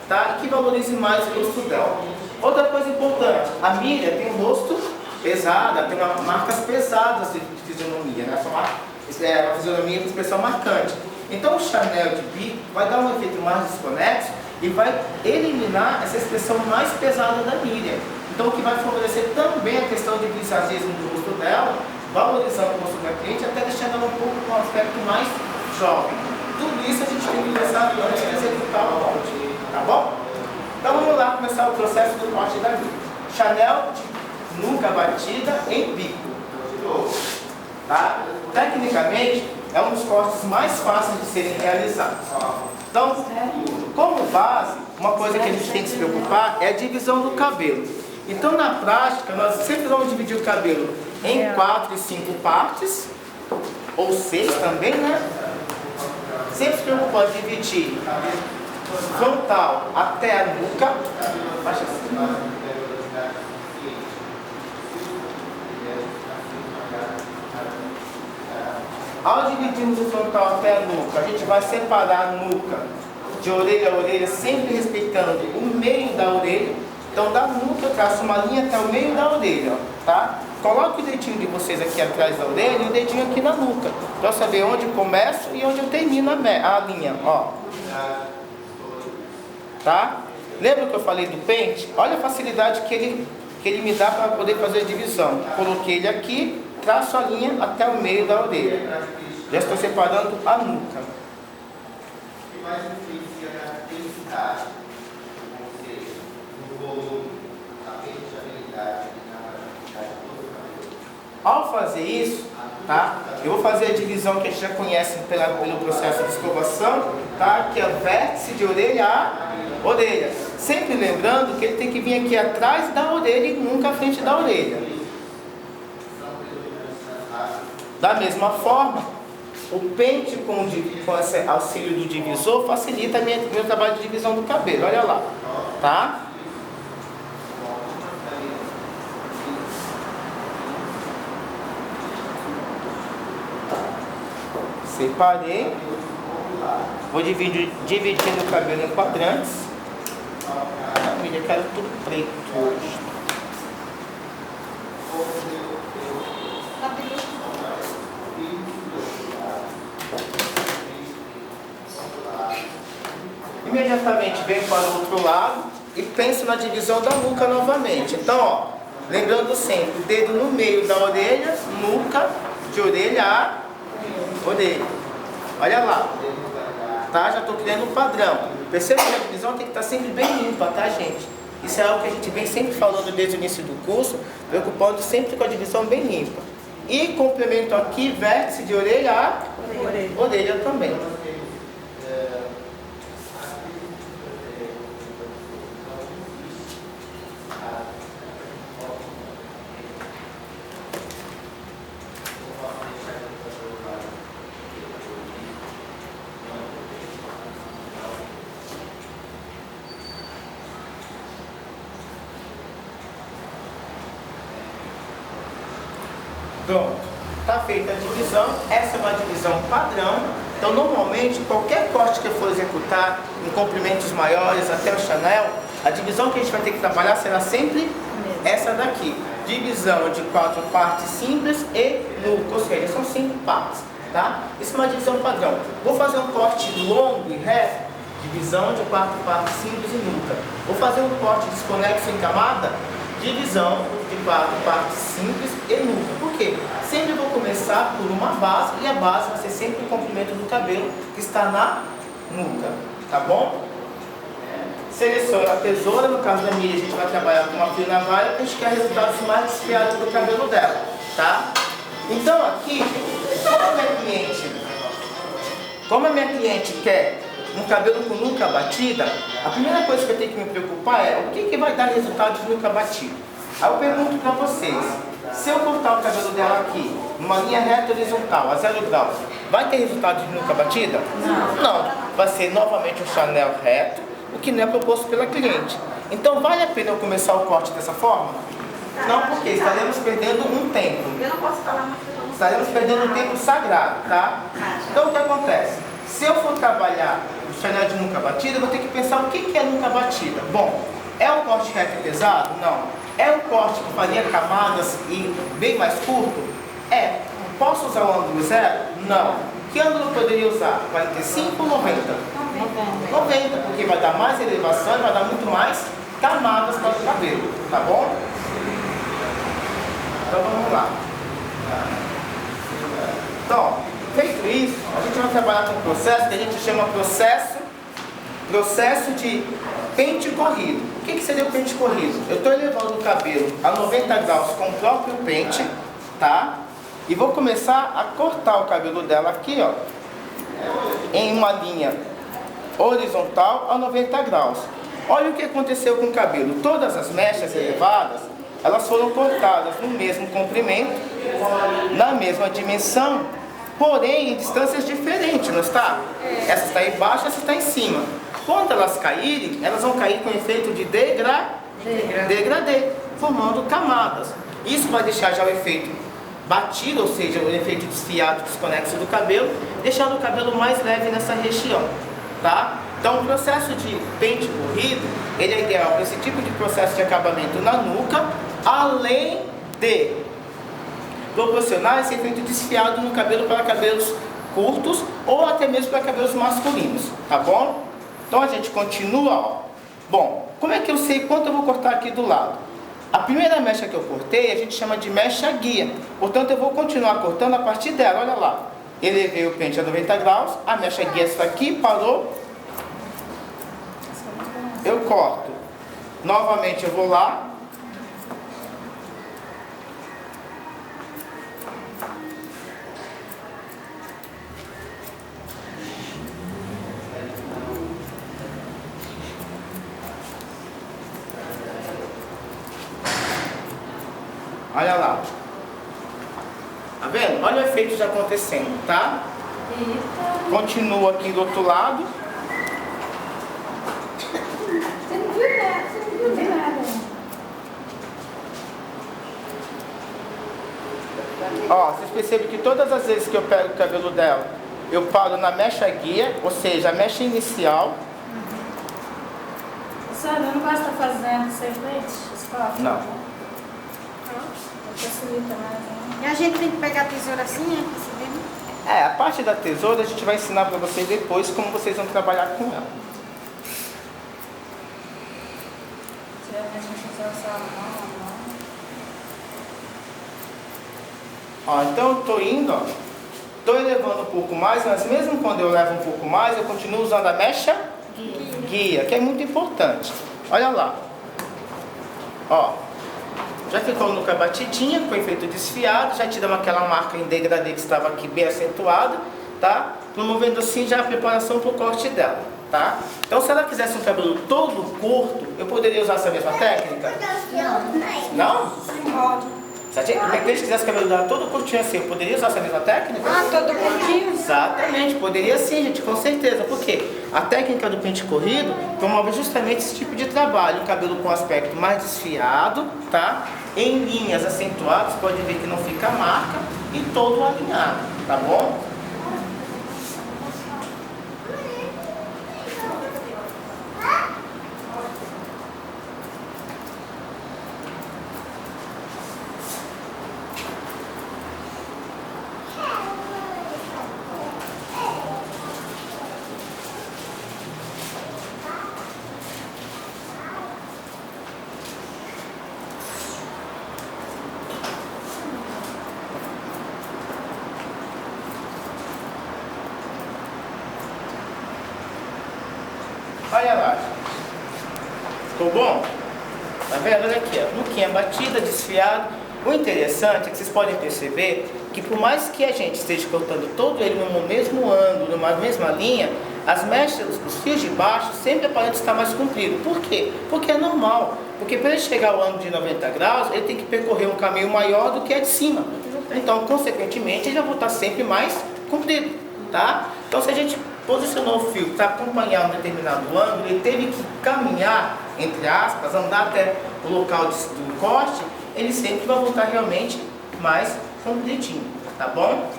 tá? E que valorize mais o rosto dela. Outra coisa importante, a Miriam tem um rosto pesado, tem marcas pesadas de fisionomia, né? Uma fisionomia com expressão marcante. Então o Chanel de bico vai dar um efeito mais desconexo e vai eliminar essa expressão mais pesada da Miriam. Então o que vai favorecer também a questão de visagismo do rosto dela, valorizando o rosto da cliente, até deixando ela um pouco com um aspecto mais jovem. Tudo isso a gente tem que pensar antes de executar o corte, tá bom? Então vamos lá começar o processo do corte da Miriam. Chanel de nuca batida em bico. Tá? Tecnicamente, é um dos cortes mais fáceis de serem realizados. Então, como base, uma coisa que a gente tem que se preocupar é a divisão do cabelo. Então, na prática, nós sempre vamos dividir o cabelo em 4 e 5 partes, ou 6 também, né? Sempre se preocupar em dividir frontal até a nuca. Ao dividirmos o frontal até a nuca, a gente vai separar a nuca de orelha a orelha, sempre respeitando o meio da orelha. Então, da nuca, eu traço uma linha até o meio da orelha, tá? Coloque o dedinho de vocês aqui atrás da orelha e o dedinho aqui na nuca, para eu saber onde eu começo e onde eu termino a linha, ó. Tá? Lembra que eu falei do pente? Olha a facilidade que ele me dá para poder fazer a divisão. Coloquei ele aqui, traço a linha até o meio da orelha. Já estou separando a nuca. Ao fazer isso, tá? Eu vou fazer a divisão que a gente já conhece pelo processo de escovação, tá? Que é vértice de orelha a orelha. Sempre lembrando que ele tem que vir aqui atrás da orelha e nunca à frente da orelha. Da mesma forma, o pente com esse auxílio do divisor facilita meu trabalho de divisão do cabelo. Olha lá, tá? Separei. Vou dividindo o cabelo em quadrantes. Eu quero tudo preto hoje. Imediatamente venho para o outro lado e penso na divisão da nuca novamente. Então, ó, lembrando sempre, dedo no meio da orelha, nuca, de orelha a orelha. Olha lá, tá? Já estou criando um padrão. Perceba que a divisão tem que estar sempre bem limpa, tá, gente? Isso é algo que a gente vem sempre falando desde o início do curso, preocupando sempre com a divisão bem limpa. E complemento aqui, vértice de orelha a orelha também. Pronto, está feita a divisão. Essa é uma divisão padrão. Então, normalmente, qualquer corte que eu for executar em comprimentos maiores até o Chanel, a divisão que a gente vai ter que trabalhar será sempre essa daqui. Divisão de 4 partes simples e nuca, ou seja, são 5 partes, tá? Isso é uma divisão padrão. Vou fazer um corte longo e reto, divisão de 4 partes simples e nuca. Vou fazer um corte desconexo em camada, divisão de 4 partes simples e nuca. Por quê? Sempre vou começar por uma base e a base vai ser sempre o comprimento do cabelo que está na nuca, tá bom? Seleciona a tesoura, no caso da Miriam a gente vai trabalhar com uma fio navalha porque a gente quer resultados mais desfiados do cabelo dela, tá? Então aqui, como a minha cliente quer um cabelo com nuca batida, a primeira coisa que eu tenho que me preocupar é o que vai dar resultado de nuca batida. Aí eu pergunto para vocês, se eu cortar o cabelo dela aqui, numa linha reta horizontal, a 0 graus, vai ter resultado de nuca batida? Não. Vai ser novamente um Chanel reto, o que não é proposto pela cliente. Então vale a pena eu começar o corte dessa forma? Não, porque estaremos perdendo um tempo. Eu não posso falar muito. Estaremos perdendo um tempo sagrado, tá? Então o que acontece? Se eu for trabalhar diferente de nunca batida, eu vou ter que pensar o que é nunca batida. Bom, é um corte reto e pesado? Não. É um corte que faria camadas e bem mais curto? É. Posso usar o ângulo zero? Não. Que ângulo eu poderia usar? 45 ou 90? 90, porque vai dar mais elevação e vai dar muito mais camadas para o cabelo, tá bom? Então vamos lá. Então, feito isso, a gente vai trabalhar com um processo que a gente chama processo de pente corrido. O que seria o pente corrido? Eu estou elevando o cabelo a 90 graus com o próprio pente, tá? E vou começar a cortar o cabelo dela aqui, ó, em uma linha horizontal a 90 graus. Olha o que aconteceu com o cabelo. Todas as mechas elevadas, elas foram cortadas no mesmo comprimento, na mesma dimensão, porém em distâncias diferentes, não está? Essa está embaixo, essa está em cima. Quando elas caírem, elas vão cair com efeito de degradê, formando camadas. Isso vai deixar já o efeito batido, ou seja, o efeito desfiado, desconexo do cabelo, deixando o cabelo mais leve nessa região, tá? Então o processo de pente corrido, ele é ideal para esse tipo de processo de acabamento na nuca, além de proporcionar esse efeito desfiado no cabelo para cabelos curtos ou até mesmo para cabelos masculinos, tá bom? Então a gente continua, ó. Bom, como é que eu sei quanto eu vou cortar aqui do lado? A primeira mecha que eu cortei, a gente chama de mecha guia. Portanto, eu vou continuar cortando a partir dela, olha lá. Elevei o pente a 90 graus, a mecha guia está aqui, parou. Eu corto. Novamente eu vou lá. Olha lá. Tá vendo? Olha o efeito já acontecendo, tá? Continua aqui do outro lado. Você não viu nada. Ó, vocês percebem que todas as vezes que eu pego o cabelo dela, eu paro na mecha guia, ou seja, a mecha inicial. Sabe, eu não gosto de fazendo servete, escola. Não. Facilita mais, né? E a gente tem que pegar a tesoura assim, né? Pra você ver, né? É, a parte da tesoura a gente vai ensinar para vocês depois como vocês vão trabalhar com ela. Se a gente fizer essa mão. Ó, então eu tô indo, ó. Tô elevando um pouco mais, mas mesmo quando eu levo um pouco mais, eu continuo usando a mecha guia, que é muito importante. Olha lá. Ó. Já ficou nuca batidinha, com efeito desfiado, já tiramos aquela marca em degradê que estava aqui bem acentuada, tá? Promovendo assim já a preparação para o corte dela, tá? Então se ela quisesse um cabelo todo curto, eu poderia usar essa mesma técnica? Não? Se a gente quisesse o cabelo dela todo curtinho assim, eu poderia usar essa mesma técnica? Ah, todo curtinho? Exatamente, poderia sim, gente, com certeza. Por quê? A técnica do pente corrido promove justamente esse tipo de trabalho. O cabelo com aspecto mais desfiado, tá? Em linhas acentuadas, pode ver que não fica a marca e todo alinhado, tá bom? Olha lá. Ficou bom? Tá vendo? Olha aqui, ó. Nuquinha batida, desfiado. O interessante é que vocês podem perceber que por mais que a gente esteja cortando todo ele no mesmo ângulo, numa mesma linha, as mechas, os fios de baixo sempre aparentam estar mais compridos. Por quê? Porque é normal. Porque para ele chegar ao ângulo de 90 graus, ele tem que percorrer um caminho maior do que a de cima. Então, consequentemente, ele vai voltar sempre mais comprido, tá? Então, se a gente posicionou o fio para acompanhar um determinado ângulo, ele teve que caminhar, entre aspas, andar até o local do corte, ele sempre vai voltar realmente mais compridinho, tá bom?